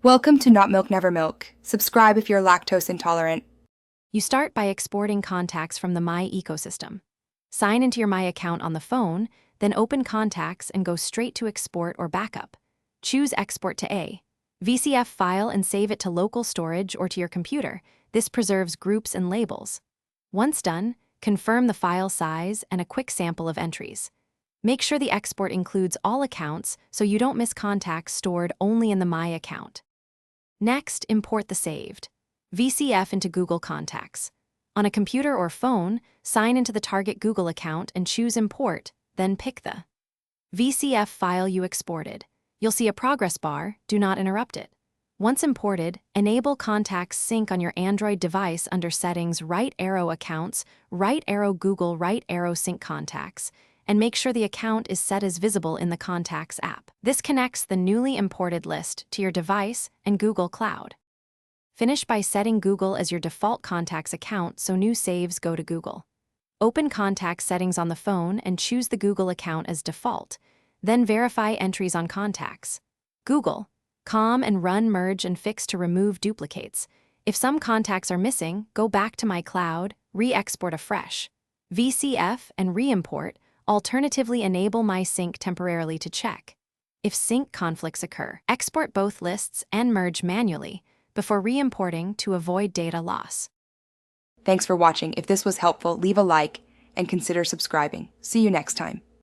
Welcome to Not Milk Never Milk. Subscribe if you're lactose intolerant. You start by exporting contacts from the My ecosystem. Sign into your My account on the phone, then open Contacts and go straight to Export or Backup. Choose Export to a VCF file and save it to local storage or to your computer. This preserves groups and labels. Once done, confirm the file size and a quick sample of entries. Make sure the export includes all accounts so you don't miss contacts stored only in the My account. Next, import the saved VCF into Google Contacts. On a computer or phone, sign into the target Google account and choose Import, then pick the VCF file you exported. You'll see a progress bar. Do not interrupt it. Once imported, enable Contacts Sync on your Android device under Settings, right arrow Accounts, right arrow Google, right arrow Sync Contacts, and make sure the account is set as visible in the Contacts app. This connects the newly imported list to your device and Google Cloud. Finish by setting Google as your default Contacts account so new saves go to Google. Open Contacts settings on the phone and choose the Google account as default. Then verify entries on Contacts. Google, and run merge and fix to remove duplicates. If some contacts are missing, go back to My Cloud, re-export afresh. VCF and re-import. Alternatively, enable My Sync temporarily to check. If sync conflicts occur, export both lists and merge manually before re-importing to avoid data loss. Thanks for watching. If this was helpful, leave a like and consider subscribing. See you next time.